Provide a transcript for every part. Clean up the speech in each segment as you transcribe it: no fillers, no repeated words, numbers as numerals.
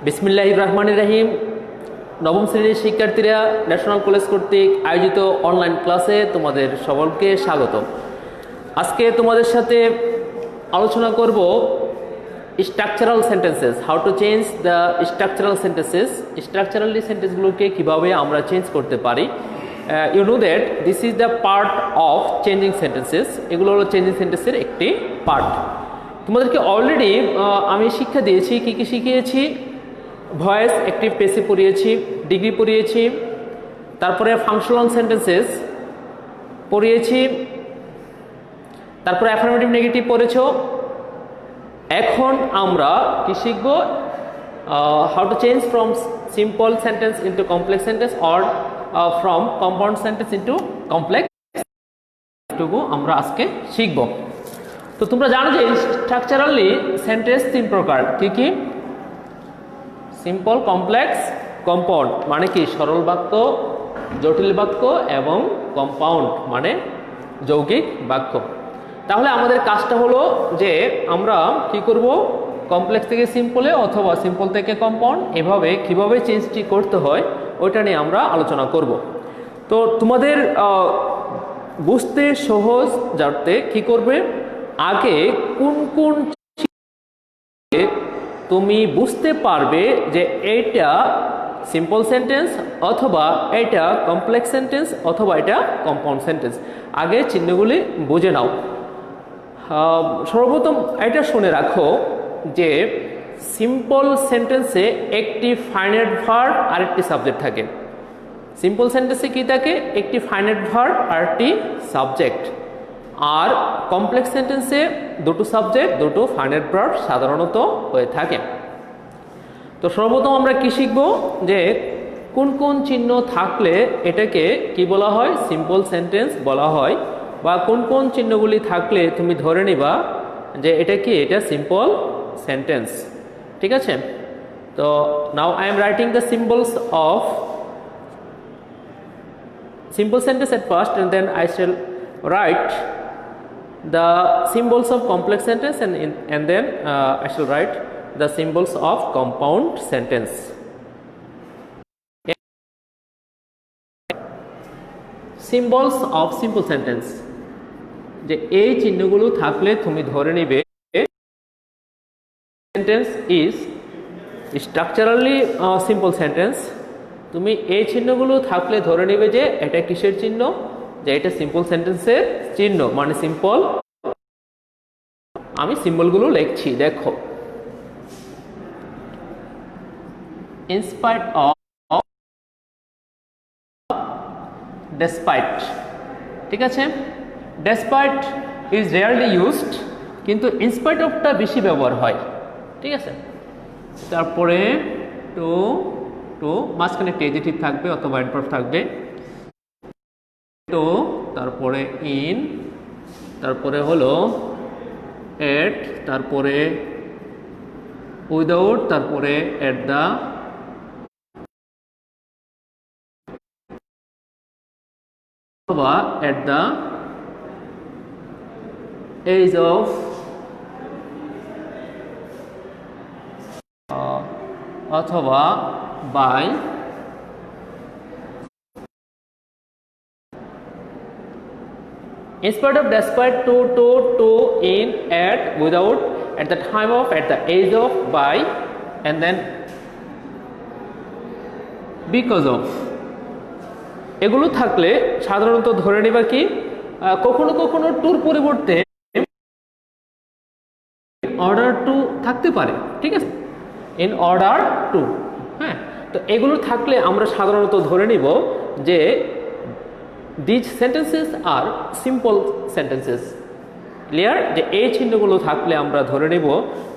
বিসমিল্লাহির রহমানির রহিম। নবম শ্রেণীর শিক্ষার্থীরা ন্যাশনাল কলেজ কর্তৃক আয়োজিত অনলাইন ক্লাসে তোমাদের সকলকে স্বাগত। আজকে তোমাদের সাথে আলোচনা করব structural sentences, how to change the structural sentences. Structurally সেন্টেন্সগুলোকে কীভাবে আমরা চেঞ্জ করতে পারি। You know that this is the part of changing sentences. এগুলো হলো চেঞ্জিং সেন্টেন্সের একটি পার্ট। তোমাদেরকে অলরেডি আমি শিক্ষা দিয়েছি। কী কী শিখিয়েছি? ভয়েস, অ্যাক্টিভ, প্যাসিভ পড়িয়েছি, ডিগ্রি পড়িয়েছি, তারপরে ফাংশনাল সেন্টেন্সেস পড়িয়েছি, তারপরে অ্যাফার্মেটিভ নেগেটিভ পড়েছো। এখন আমরা কি শিখব? How to change from simple sentence into complex sentence or from compound sentence into complex, এটুকু আমরা আজকে শিখব। তো তোমরা জানো যে স্ট্রাকচারালি সেন্টেন্স তিন প্রকার। কি কি? Simple, complex, compound. মানে কি? সরল বাক্য, জটিল বাক্য এবং কম্পাউন্ড মানে যৌগিক বাক্য। তাহলে আমাদের কাজটা হলো যে আমরা কি করব? কমপ্লেক্স থেকে সিম্পলে অথবা সিম্পল থেকে কম্পাউন্ড, এভাবে কিভাবে চেঞ্জটি করতে হয় ওইটা নিয়ে আমরা আলোচনা করব। তো তোমাদের বুঝতে সহজ যাতে কি করবে, আগে কোন কোন তুমি বুঝতে পারবে যে এইটা সিম্পল সেন্টেন্স অথবা এটা কমপ্লেক্স সেন্টেন্স অথবা এটা কম্পাউন্ড সেন্টেন্স, আগে চিহ্নগুলি বুঝে নাও। সর্বপ্রথম এটা শুনে রাখো যে সিম্পল সেন্টেন্সে একটি ফাইনাইট ভার্ব আর একটি সাবজেক্ট থাকে। সিম্পল সেন্টেন্সে কি থাকে? একটি ফাইনাইট ভার্ব আর একটি সাবজেক্ট। আর কমপ্লেক্স সেন্টেন্সে দুটো সাবজেক্ট, দুটো ফাইনাইট ভার্ব সাধারণত হয়ে থাকে। তো সর্বপ্রথম আমরা কি শিখব? যে কোন কোন চিহ্ন থাকলে এটাকে কি বলা হয়? সিম্পল সেন্টেন্স বলা হয়, বা কোন কোন চিহ্নগুলি থাকলে তুমি ধরে নিবা যে এটা কি? এটা সিম্পল সেন্টেন্স। ঠিক আছে? তো now I am writing the symbols of simple sentence at first, and then I shall write the symbols of complex sentence, and then I shall write the symbols of compound sentence. Symbols of simple sentence, যে এই চিহ্নগুলো থাকলে তুমি ধরে নিবে sentence is structurally simple sentence। তুমি এই চিহ্নগুলো থাকলে ধরে নেবে যে এটা কিসের চিহ্ন? যে এটা সিম্পল সেন্টেন্সের চিহ্ন, মানে সিম্পল। আমি সিম্বলগুলো লিখছি, দেখো। In spite of, despite. ঠিক আছে? ডেসপাইট ইজ রেয়ারলি ইউজড, কিন্তু ইনস্পাইট অফটা বেশি ব্যবহার হয়। ঠিক আছে? তারপরে টু, মাঝখানে একটা এডজেক্টিভ থাকবে অথবা অ্যাডভার্ব থাকবে। তো তারপরে ইন, তারপরে হলো এট, তারপরে উইদাউট, তারপরে এট দ্য, অথবা এট দ্য এজ অফ, অথবা by, in spite of, despite, to, in, at, without, at the time of, at the age of, by, and then because of, এগুলো থাকলে সাধারণত ধরে নিবা কি? কখনো কখনো টুর পরিবর্তে অর্ডার টু থাকতে পারে। ঠিক আছে? In order to. হ্যাঁ, তো এগুলো থাকলে আমরা সাধারণত ধরে নিব যে this sentences are simple sentences. Clear? যে এই চিহ্নগুলো থাকলে আমরা ধরে নিব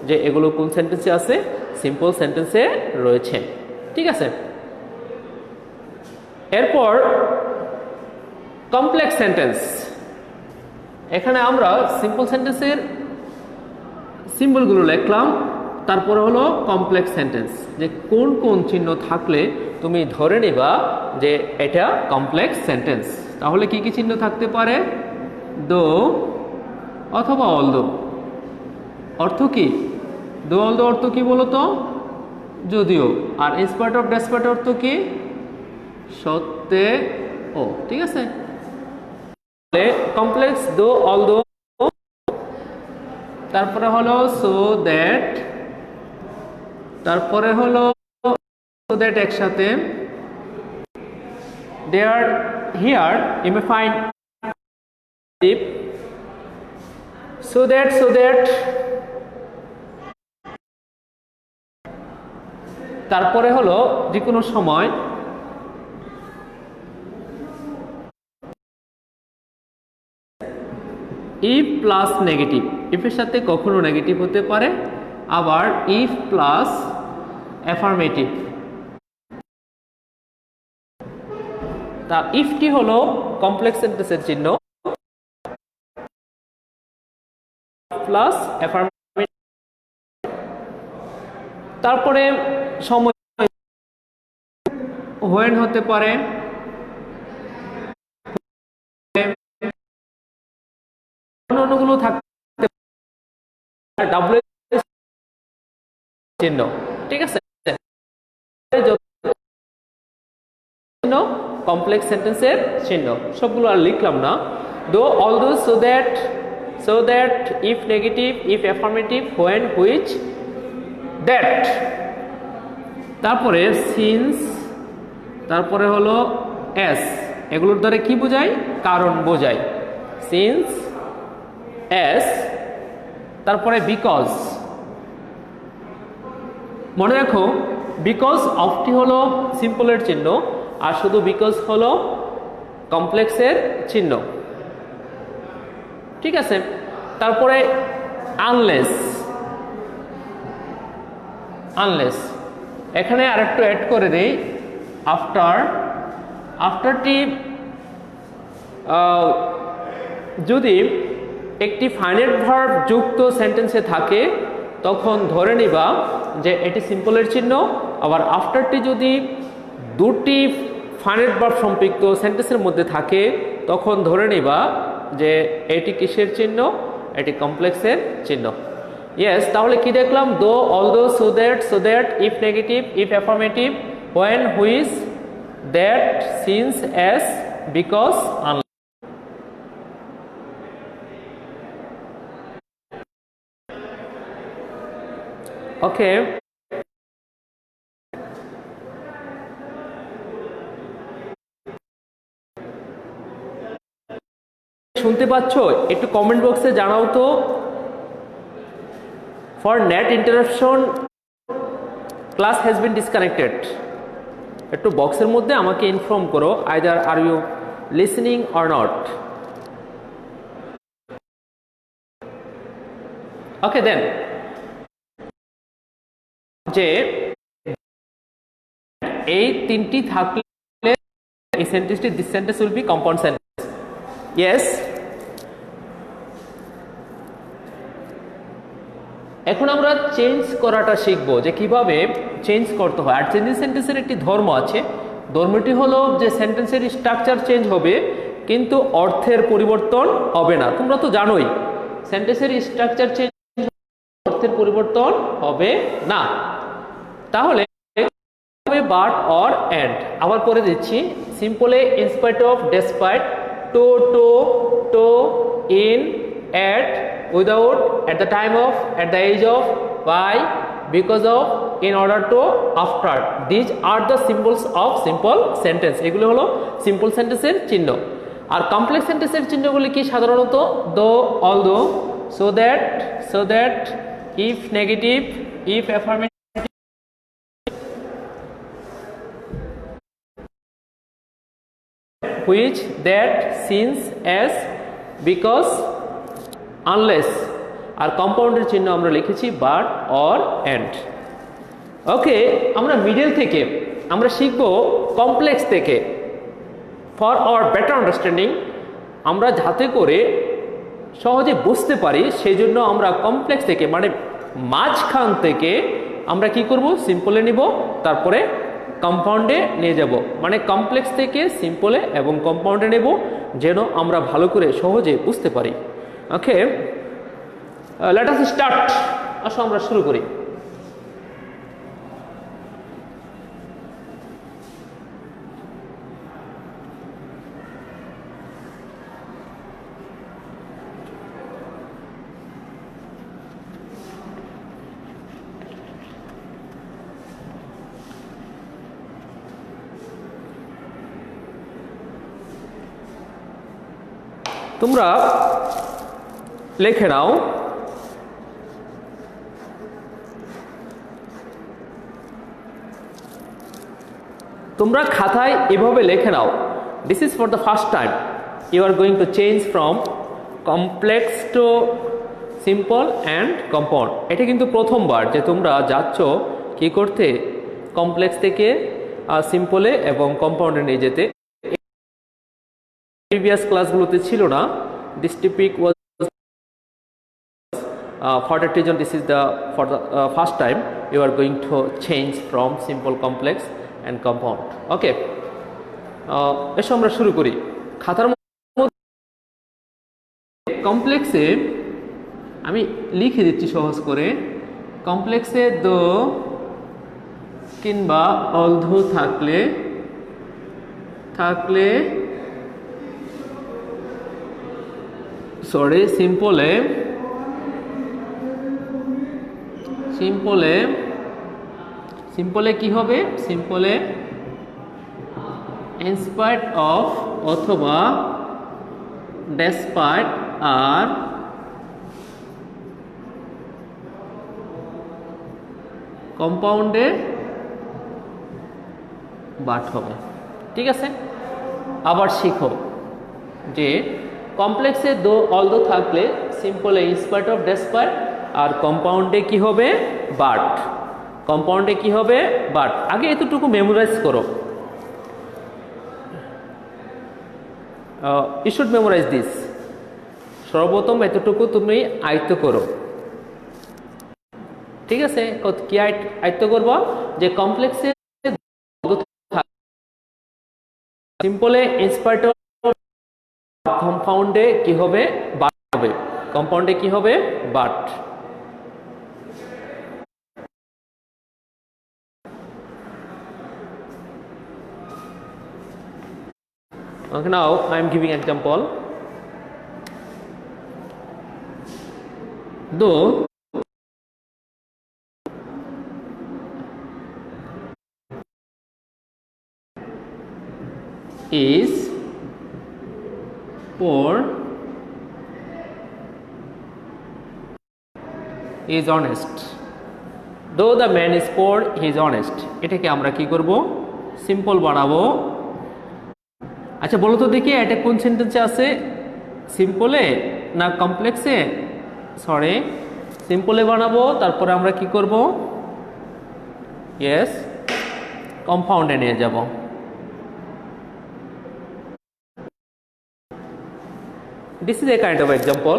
যে এগুলো কোন সেন্টেন্সে আছে? সিম্পল সেন্টেন্সে রয়েছে। ঠিক আছে? এরপর কমপ্লেক্স সেন্টেন্স। এখানে আমরা সিম্পল সেন্টেন্সের সিম্বলগুলো লিখলাম, তারপরে হলো কমপ্লেক্স সেন্টেন্স, যে কোন কোন চিহ্ন থাকলে তুমি ধরে নিবা যে এটা কমপ্লেক্স সেন্টেন্স। তাহলে কি কি চিহ্ন থাকতে পারে? দো অথবা অলদো। অর্থ কি? দো অলদো অর্থ কি বলো তো? যদিও। আর ইনস্পাইট অফ ডেসপাইট অর্থ কি? সত্ত্বেও। ঠিক আছে, কমপ্লেক্স দো অলদো, তারপরে হলো সো দ্যাট, তারপরে হলো সো দ্যাট একসাথে, there here you may find so that তারপরে হলো যে কোনো সময় ইফ প্লাস নেগেটিভ, ইফের সাথে কখনো নেগেটিভ হতে পারে, আবার ইফ প্লাস অ্যাফার্মেটিভ। তা ইফটি হলো কমপ্লেক্স সেন্টেন্সের চিহ্ন, প্লাস অ্যাফার্মেটিভ। তারপরে সময় হোয়েন হতে পারে, অন্যগুলো থাকতে ডাব্লিউ চিহ্ন। ঠিক আছে, কমপ্লেক্স সেন্টেন্সের চিহ্ন সবগুলো আর লিখলাম না। দো although so that if negative, if affirmative, when, which, that, তারপরে since, তারপরে হলো as, এগুলোর দ্বারা কি বোঝায়? কারণ বোঝায়। since, as, তারপরে because। মনে রাখো বিকজ অফটি হলো সিম্পলের চিহ্ন, আর শুধু বিকজ হলো কমপ্লেক্সের চিহ্ন। ঠিক আছে, তারপরে আনলেস, এখানে আরেকটু অ্যাড করে দেই আফটারটি যদি একটি ফাইনাইট ভার্ব যুক্ত সেন্টেন্সে থাকে তখন ধরে নিবা যে এটি সিম্পলের চিহ্ন। আবার আফটারটি যদি দুটি ফাইনাইট ভার্ব সম্পৃক্ত সেন্টেন্সের মধ্যে থাকে তখন ধরে নিবা যে এটি কিসের চিহ্ন? এটি কমপ্লেক্সের চিহ্ন। ইয়েস, তাহলে কি দেখলাম? Though, although, so that, if negative, if affirmative, when, which, that, since, as, because, unless. Okay, শুনতে পাচ্ছ? একটু কমেন্ট বক্সে জানাও তো। For net interruption class has been disconnected. একটু বক্সের মধ্যে আমাকে ইনফর্ম করো, either are you listening or not. Okay, then যে এই তিনটি থাকলে এই সেন্টেন্সটি, this sentence will be compound sentence. Yes, এখন আমরা চেঞ্জ করাটা শিখবো যে কিভাবে চেঞ্জ করতে হয়। আর চেঞ্জিং সেন্টেন্সের একটি ধর্ম আছে, ধর্মটি হলো যে সেন্টেন্সের স্ট্রাকচার চেঞ্জ হবে কিন্তু অর্থের পরিবর্তন হবে না। তোমরা তো জানোই সেন্টেন্সের স্ট্রাকচার চেঞ্জ, অর্থের পরিবর্তন হবে না। তাহলে বাট অর এন্ড আবার করে দিচ্ছি। সিম্পলে in spite of, despite, to, in, at, without, at the time of, at the age of, by, because of, in order to, after. These are the symbols of simple sentence. এগুলো হলো simple সেন্টেন্সের চিহ্ন। আর complex সেন্টেন্সের চিহ্নগুলি কি? সাধারণত দো, although, so that, if negative, if affirmative, which, that, since, as, because, unless। আর কম্পাউন্ডের চিহ্ন আমরা লিখেছি বাট, অর, এন্ড। ওকে, আমরা মিডল থেকে আমরা শিখব কমপ্লেক্স থেকে। ফর আওয়ার বেটার আন্ডারস্ট্যান্ডিং, আমরা যাতে করে সহজে বুঝতে পারি সেই জন্য আমরা কমপ্লেক্স থেকে মানে মাঝখান থেকে আমরা কি করব? সিম্পলে নিব, তারপরে কম্পাউন্ডে নিয়ে যাব। মানে কমপ্লেক্স থেকে সিম্পলে এবং কম্পাউন্ডে নেব যেন আমরা ভালো করে সহজে বুঝতে পারি। ওকে, লেট আস স্টার্ট। আসো আমরা শুরু করি। তোমরা লিখে নাও তোমরা খাতায় এভাবে লিখে নাও this is for the first time you are going to change from complex to simple and compound. এটা কিন্তু প্রথমবার যে তোমরা যাচ্ছ কি করতে কমপ্লেক্স থেকে সিম্পলে এবং কম্পাউন্ডে নিয়ে যেতে। প্রিভিয়াস ক্লাসগুলোতে ছিল না। This topic was for that reason this is the for the first time you are going to change from simple complex and compound. Okay, এসো আমরা শুরু করি। খাতার মধ্যে কমপ্লেক্সে আমি লিখে দিচ্ছি সহজ করে। কমপ্লেক্সে দো কিংবা অলধো থাকলে সরি সিম্পলে কি হবে? সিম্পলে ইনস্পাইট অফ অথবা ডেসপাইট আর কম্পাউন্ডে বাট হবে। ঠিক আছে, আবার শিখো যে কমপ্লেক্সে দো অলদো থাকলে সিম্পলে ইনস্পাইট অফ ডেসপাইট আর কম্পাউন্ডে কি হবে? বাট। কম্পাউন্ডে কি হবে? বাট। আগে এতটুকু মেমোরাইজ করো। You should memorise this. সর্বপ্রথম এতটুকু তুমি আয়ত্ত করো। ঠিক আছে, কি আয়ত্ত করবো? যে কমপ্লেক্সে সিম্পলে ইনস্পাইট অফ, কম্পাউন্ডে কি হবে? বাট হবে। কম্পাউন্ডে কি হবে? But. Okay, now I am giving example. Though is poor is honest. Though the man is poor, he is honest. এটাকে আমরা কি করব? সিম্পল বানাবো। আচ্ছা বলো তো দেখি এটা কোন সেন্টেন্সে আছে? সিম্পলে না কমপ্লেক্সে? সরি, সিম্পলে বানাবো। তারপরে আমরা কি করব? ইয়েস, কম্পাউন্ডে নিয়ে যাব। This is a kind of example.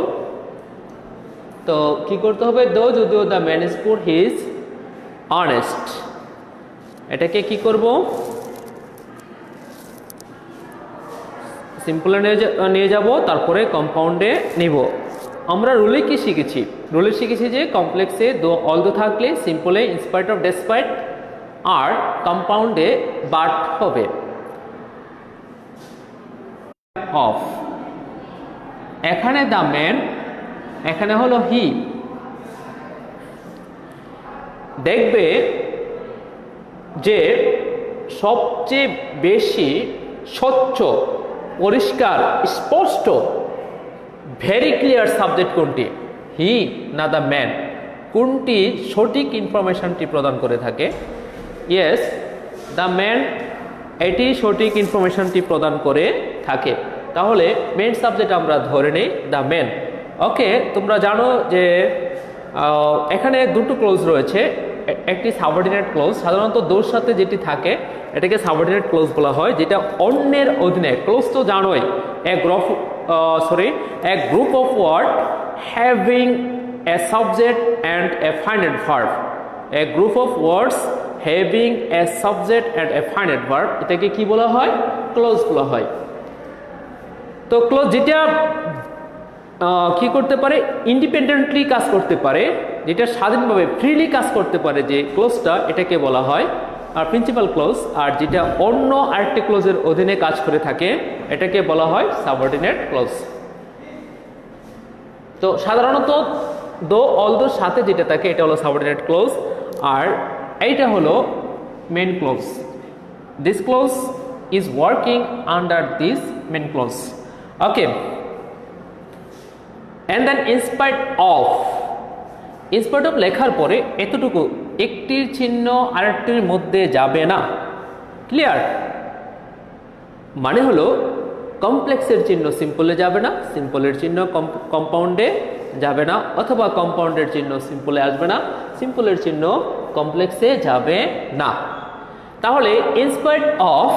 তো কি করতে হবে? দো যদিও দ্য ম্যান ইজ পুর হি ইজ অনেস্ট। এটাকে কি করব? সিম্পলে নিয়ে যাব, তারপরে কম্পাউন্ডে নিব। আমরা রুলে কি শিখেছি? রুলে শিখেছি যে কমপ্লেক্সে দো অলদো থাকলে সিম্পলে ইনস্পাইট অফ ডেসপাইট আর কম্পাউন্ডে বাট হবে। অফ, এখানে দ্য ম্যান, এখানে হলো হি। দেখবে যে সবচেয়ে বেশি স্বচ্ছ, পরিষ্কার, স্পষ্ট, ভেরি ক্লিয়ার সাবজেক্ট কোনটি? হি না দ্য ম্যান? কোনটি সঠিক ইনফরমেশনটি প্রদান করে থাকে? ইয়েস, দ্য ম্যান এটি সঠিক ইনফরমেশনটি প্রদান করে থাকে। তাহলে মেন সাবজেক্ট আমরা ধরে নেই দ্য ম্যান। ওকে, তোমরা জানো যে এখানে দুটো ক্লোজ রয়েছে। একটি সাবঅর্ডিনেট ক্লোজ, সাধারণত দোর সাথে যেটি থাকে এটাকে সাবঅর্ডিনেট ক্লোজ বলা হয়, যেটা অন্যের অধীনে। ক্লোজ তো জানোই, a group of word having a subject and a finite verb. A group of words having a subject and a finite verb, এটাকে কি বলা হয়? ক্লোজ বলা হয়। তো ক্লোজ যেটা কি করতে পারে? ইন্ডিপেন্ডেন্টলি কাজ করতে পারে, যেটা স্বাধীনভাবে ফ্রিলি কাজ করতে পারে, যে ক্লোজটা, এটাকে বলা হয় আর প্রিন্সিপাল ক্লোজ। আর যেটা অন্য আরেকটি ক্লোজের অধীনে কাজ করে থাকে এটাকে বলা হয় সাবঅর্ডিনেট ক্লোজ। তো সাধারণত দো অলদোর সাথে যেটা থাকে এটা হলো সাবঅর্ডিনেট ক্লোজ, আর এইটা হলো main clause. This clause is working under this main clause. Okay, and then in spite of, in spite of লেখার পরে এতটুকু, একটির চিহ্ন আরেকটির মধ্যে যাবে না। ক্লিয়ার? মানে হলো কমপ্লেক্সের চিহ্ন সিম্পলে যাবে না, সিম্পলের চিহ্ন কম্পাউন্ডে যাবে না, অথবা কম্পাউন্ডের চিহ্ন সিম্পলে আসবে না, সিম্পলের চিহ্ন কমপ্লেক্সে যাবে না। তাহলে ইনস্পাইট অফ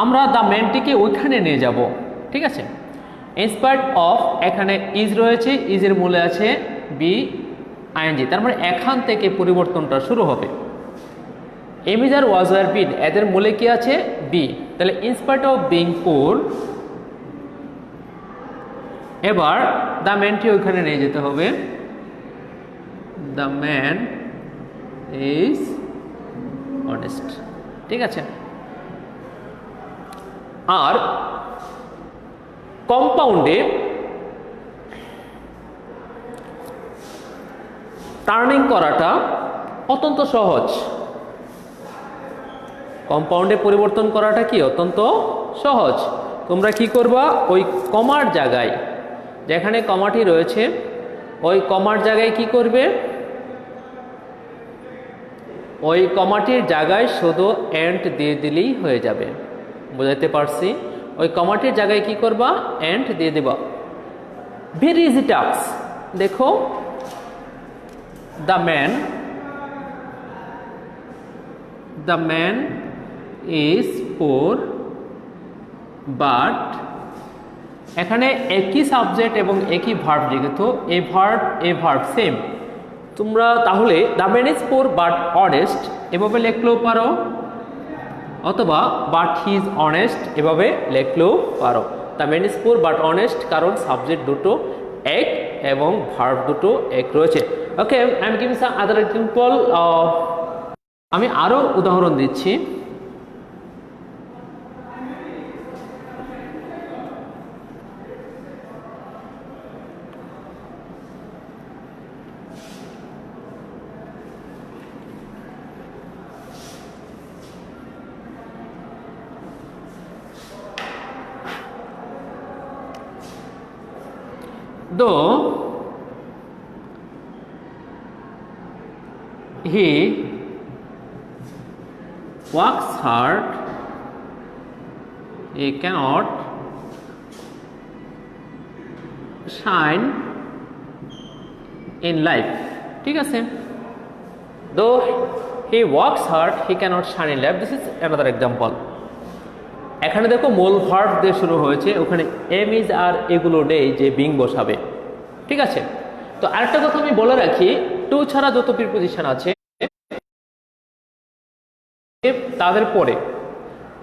আমরা দ্য ম্যানটিকে ওইখানে নিয়ে যাব। ঠিক আছে, ইনস্পাইট অফ এখানে ইজ রয়েছে, ইজের মূলে আছে বি আইএনজি, তার মানে এখান থেকে পরিবর্তনটা শুরু হবে। এম ইজ আর ওয়াজ আর বিন এদের মূলে কি আছে? বি। তাহলে ইনস্পাইট অফ বিং পোর, এবার দ্য ম্যানটি ওইখানে নিয়ে যেতে হবে। The man is honest. ঠিক আছে, আর কম্পাউন্ডে টার্নিং করাটা অত্যন্ত সহজ। কম্পাউন্ডে পরিবর্তন করাটা কি অত্যন্ত সহজ। তোমরা কি করবা, ওই কমার জায়গায়, যেখানে কমাটি রয়েছে ওই কমার জায়গায় কি করবে, ওই কমাটির জায়গায় শুধু এন্ড দিয়ে দিলেই হয়ে যাবে। বুঝাইতে পারছি? ওই কমাটির জায়গায় কি করবা, এন্ড দিয়ে দেবা। Very easy task. দেখো, the man is poor, but এখানে একই সাবজেক্ট এবং একই ভার্ব লিখিত, এ ভার্ব সেম। তোমরা তাহলে the man is poor but honest এভাবে লিখলেও পারো, অথবা বাট হি ইজ অনেস্ট এভাবে লিখলেও পারো। The man is poor but honest, কারণ সাবজেক্ট দুটো এক এবং ভার্ব দুটো এক রয়েছে। Okay, I am giving some other example. আমি আরো উদাহরণ দিচ্ছি। Though he works hard, he cannot shine in life. ঠিক আছে, though he works hard, he cannot shine in life. This is another example. এখানে দেখো মূল ভার্ব দিয়ে শুরু হয়েছে, ওখানে এম ইজ আর এগুলো নেই যে বিং বসাবে। ঠিক আছে, তো আরেকটা কথা আমি বলে রাখি, টু ছাড়া যত প্রিপোজিশন আছে তাদের পরে,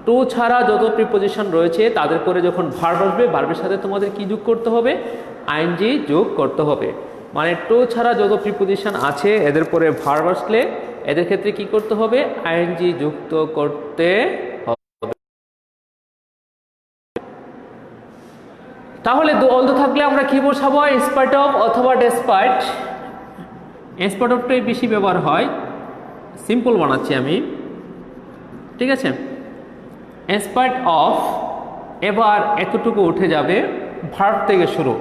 টু ছাড়া যত প্রিপোজিশন রয়েছে তাদের পরে যখন ভার্ব আসবে, ভার্বের সাথে তোমাদের কি যোগ করতে হবে? আইএনজি যোগ করতে হবে। মানে টু ছাড়া যত প্রিপোজিশন আছে এদের পরে ভার্ব আসলে এদের ক্ষেত্রে কি করতে হবে? আইএনজি যুক্ত করতে হবে। তাহলে অল্দ থাকলে আমরা কি বসাবো? ইনস্পাইট অফ অথবা ডেসপাইট। ইনস্পাইট অফটাই বেশি ব্যবহার হয়, সিম্পল বানাচ্ছি আমি। ঠিক আছে, ইনস্পাইট অফ, এবার এতটুকু উঠে যাবে, ভার্ব থেকে শুরু।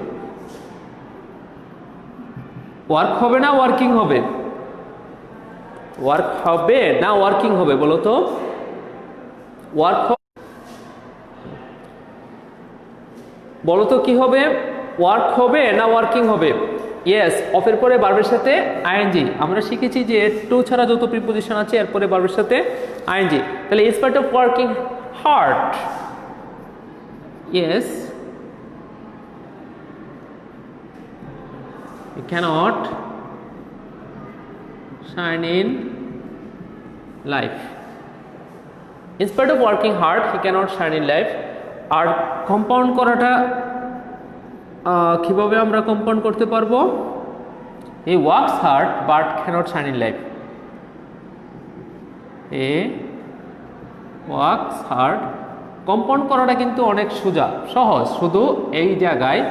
ওয়ার্ক হবে না ওয়ার্কিং হবে? ওয়ার্ক হবে না ওয়ার্কিং হবে বলো তো? ওয়ার্ক, বলো তো কি হবে? ওয়ার্ক হবে না ওয়ার্কিং হবে? ইয়েস, অফের পরে ভার্বের সাথে আইএনজি। আমরা শিখেছি যে টু ছাড়া যত প্রিপোজিশন আছে এরপরে ভার্বের সাথে আইএনজি। তাহলে in spite of working hard, yes, you cannot shine in life. In spite of working hard, he cannot shine in life. আর কম্পাউন্ড করাটা কিভাবে আমরা কম্পাউন্ড করতে পারবো? he works hard but cannot shine in life. he works hard, compound করাটা কিন্তু অনেক সোজা, সহজ। শুধু এই জায়গায়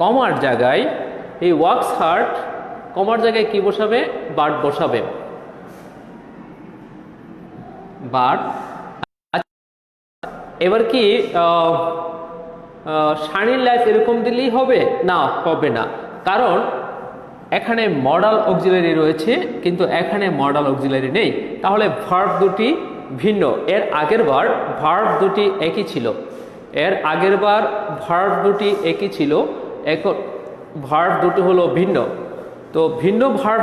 কমার জায়গায় he works hard, কমার জায়গায় কি বসাবে? বাট বসাবে। বাট, এবার কি শাইনিং লাইফ এরকম দিলেই হবে না, হবে না, কারণ এখানে মডাল অক্সিলারি রয়েছে কিন্তু এখানে মডাল অক্সিলারি নেই, তাহলে ভার্ব দুটি ভিন্ন। এর আগের বার ভার্ব দুটি একই ছিল, এর আগের বার ভার্ব দুটি একই ছিল, এখন ভার্ব দুটি হলো ভিন্ন। তো ভিন্ন ভার্ব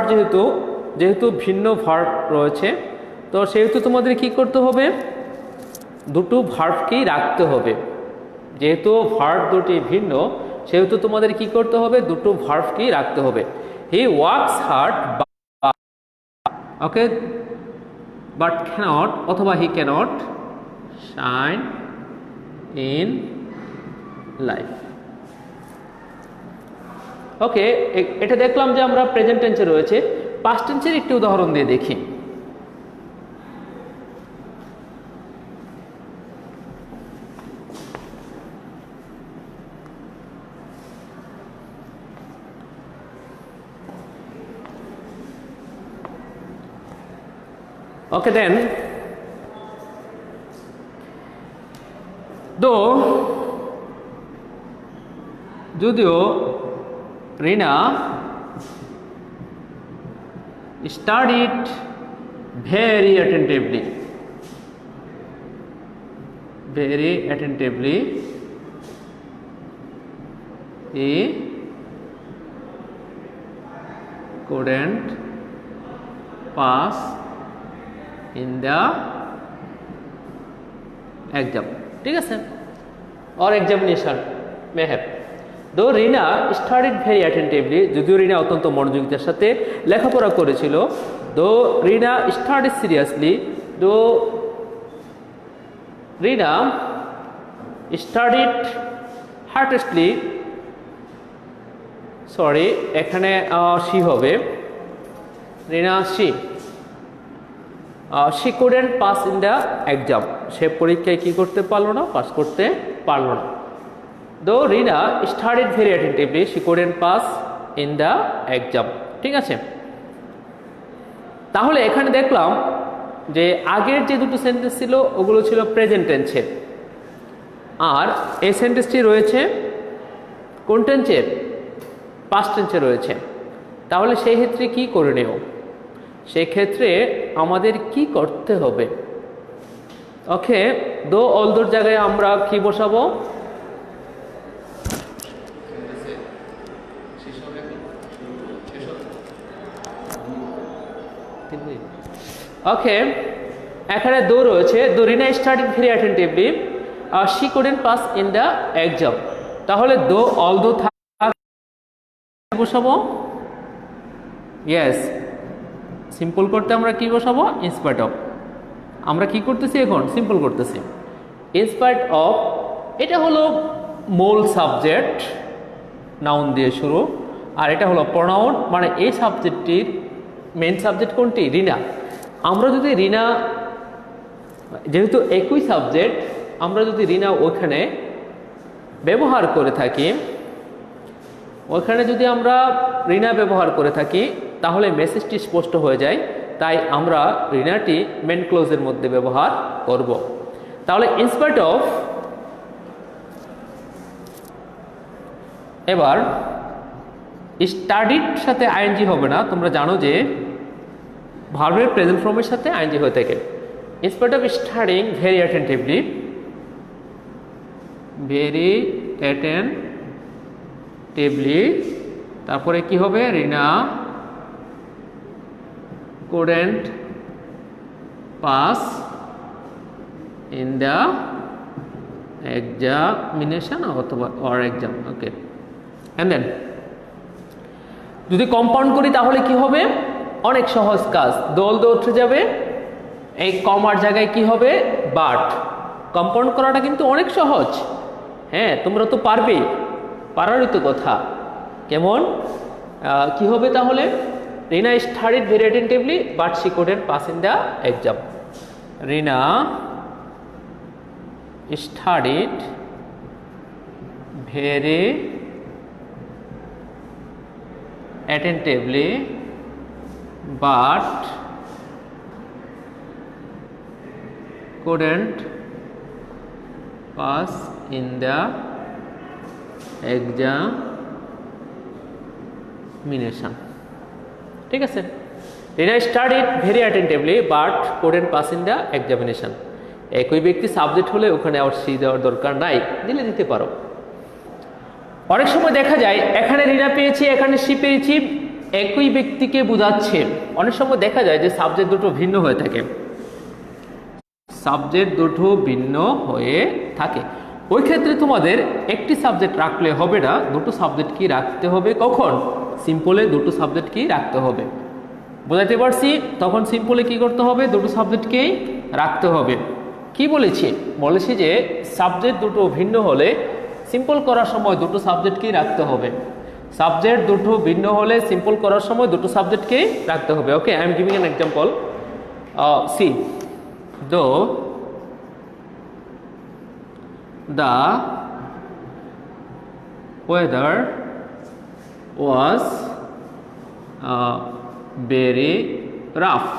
যেহেতু ভিন্ন ভার্ব রয়েছে, তো সেহেতু তোমাদের কি করতে হবে, দুটো ভার্বকেই রাখতে হবে। যেহেতু ভার্ব দুটি ভিন্ন সেহেতু তোমাদের কি করতে হবে, দুটো ভার্বকেই রাখতে হবে। He works hard, okay, but cannot অথবা he cannot shine in life. Okay, এটা দেখলাম যে আমরা প্রেজেন্ট টেন্সে রয়েছে। পাস্ট টেন্সের একটি উদাহরণ দিয়ে দেখি। Okay then, যদিও রিনা studied very attentively, he couldn't pass in the exam, ঠিক আছে, or examination may have. Though Rina studied very attentively, যদিও রিনা অত্যন্ত মনোযোগিতার সাথে লেখাপড়া করেছিল, though Rina studied seriously, though Rina studied heartily, sorry এখানে she হবে, রিনা she couldn't pass in the exam, সে পরীক্ষায় কি করতে পারলো না, পাস করতে পারলো না। Though Rina studied very attentively, she couldn't pass in the exam, ঠিক আছে। তাহলে এখানে দেখলাম যে আগের যে দুটো সেন্টেন্স ছিল ওগুলো ছিল প্রেজেন্ট টেন্সের, আর এই সেন্টেন্সটি রয়েছে কোন টেন্সের, পাস্ট টেন্সে রয়েছে। তাহলে সেই ক্ষেত্রে কি করে নেব, সেই ক্ষেত্রে আমাদের কি করতে হবে, ওকে, দো অলদোর জায়গায় আমরা কি বসাবো, ওকে, এখানে দো রয়েছে, though Rina studied very attentively, she couldn't pass in the exam. তাহলে দো অলদো বসাবো, ইয়েস, সিম্পল করতে আমরা কি বসাবো, ইনস্পাইট অফ। আমরা কি করতেছি এখন, সিম্পল করতেছি, ইনস্পাইট অফ। এটা হলো মূল সাবজেক্ট, নাউন দিয়ে শুরু, আর এটা হলো প্রোনাউন, মানে এই সাবজেক্টটির মেইন সাবজেক্ট কোনটি, রিনা। আমরা যদি রিনা, যেহেতু একই সাবজেক্ট, আমরা যদি রিনা ওখানে ব্যবহার করে থাকি, ওখানে যদি আমরা রিনা ব্যবহার করে থাকি তাহলে মেসেজটি স্পষ্ট হয়ে যায়, তাই আমরা রিনাটি মেন ক্লোজের মধ্যে ব্যবহার করব। তাহলে ইনস্পাইট অফ, এবার স্টাডিড সাথে আইএনজি হবে না, তোমরা জানো যে ভার্বের প্রেজেন্ট ফর্মের সাথে আইএনজি হয়ে থাকে। In spite of studying very attentively, তারপরে কি হবে, Rina couldn't pass in the examination or exam, okay, and then যদি কম্পাউন্ড করি তাহলে কি হবে, অনেক সহজ কাজ, দোল উঠে যাবে, এই কমার জায়গায় কি হবে, বাট। কম্পাউন্ড করাটা কিন্তু অনেক সহজ, হ্যাঁ তোমরা তো পারবেই, পারারই তো কথা। কেমন কি হবে তাহলে, Rina studied very attentively but she couldn't pass in the exam. Rina studied very attentively but couldn't pass in the examination. ঠিক আছে, Rina studied very attentively but couldn't pass in the examination. একই ব্যক্তি সাবজেক্ট হলে ওখানে আবার সি দেওয়ার দরকার নাই, দিলে দিতে পারো। অনেক সময় দেখা যায় এখানে রিনা পেয়েছি, এখানে সি পেয়েছি, একই ব্যক্তিকে বোঝাচ্ছে। অনেক সময় দেখা যায় যে সাবজেক্ট দুটো ভিন্ন হয়ে থাকে, সাবজেক্ট দুটো ভিন্ন হয়ে থাকে। ওই ক্ষেত্রে তোমাদের একটি সাবজেক্ট রাখলে হবে না, দুটো সাবজেক্ট কি রাখতে হবে। কখন? সিম্পলে দুটো সাবজেক্ট কি রাখতে হবে। বোঝাতে পারছি? তখন সিম্পলে কি করতে হবে? দুটো সাবজেক্টকেই রাখতে হবে। কি বলেছি? বলেছি যে সাবজেক্ট দুটো ভিন্ন হলে সিম্পল করার সময় দুটো সাবজেক্টকেই রাখতে হবে। সাবজেক্ট দুটো ভিন্ন হলে সিম্পল করার সময় দুটো সাবজেক্টকেই রাখতে হবে। Okay, I am giving an example. See though the weather was very rough.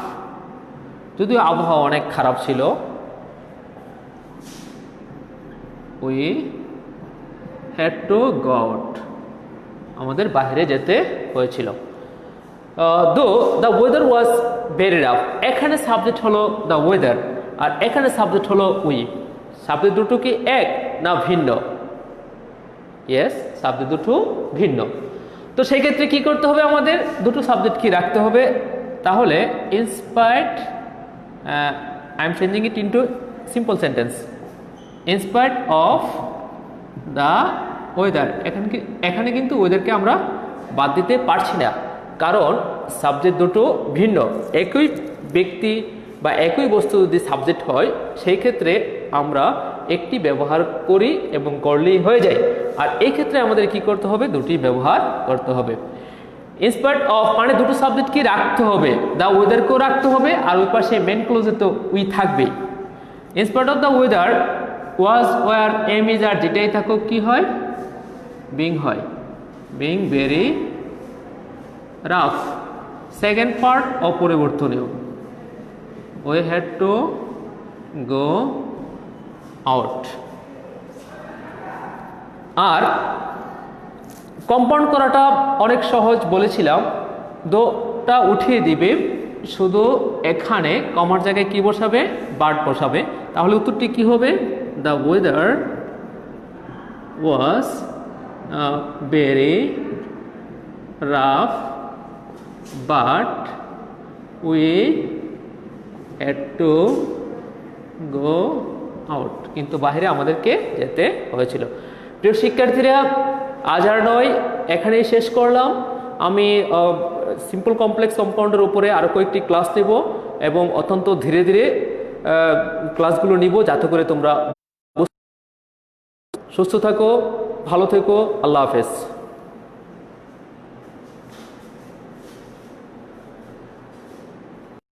যদিও আবহাওয়া অনেক খারাপ ছিল, we had to go out, আমাদের বাইরে যেতে হয়েছিল। though the weather was very rough, এখানে সাবজেক্ট হলো the weather আর এখানে সাবজেক্ট হলো we। সাবজেক্ট দুটো কি এক না ভিন্ন? ইয়েস, সাবজেক্ট দুটো ভিন্ন। তো সেই ক্ষেত্রে কি করতে হবে? আমাদের দুটো সাবজেক্ট কি রাখতে হবে। তাহলে inspired, I am changing it into simple sentence, inspired of the weather. এখানে কিন্তু ওয়েদারকে আমরা বাদ দিতে পারছি না, কারণ সাবজেক্ট দুটো ভিন্ন। একই ব্যক্তি বা একই বস্তু যদি সাবজেক্ট হয় সেই ক্ষেত্রে আমরা একটি ব্যবহার করি এবং করলেই হয়ে যায়। আর এই ক্ষেত্রে আমাদের কি করতে হবে? দুটি ব্যবহার করতে হবে। ইনস্পায়ার্ড অফ মানে দুটো সাবজেক্ট কি রাখতে হবে, দ্য ওয়েদারকেও রাখতে হবে, আর ওই পাশে মেন ক্লোজে তো উই থাকবেই। Inspired of the weather was warm is আর যেটাই থাকুক কি হয়? বিং হয়, being very rough. Second part অপরিবর্তনীয়, we had to go out। আর কম্পাউন্ড করাটা অনেক সহজ বলেছিলাম, দোটা উঠিয়ে দিবে, শুধু এখানে কমার জায়গায় কি বসাবে? বার্ড বসাবে। তাহলে উত্তরটি কি হবে? The weather was very rough but we had to go out, কিন্তু বাইরে আমাদেরকে যেতে হয়েছিল। প্রিয় শিক্ষার্থীরা, আজ আর নয়, এখানেই শেষ করলাম। আমি সিম্পল কমপ্লেক্স কম্পাউন্ডের উপরে আরও কয়েকটি ক্লাস নেব এবং অত্যন্ত ধীরে ধীরে ক্লাসগুলো নিব, যাতে করে তোমরা সুস্থ থাকো, ভালো থেকো। আল্লাহ হাফেজ।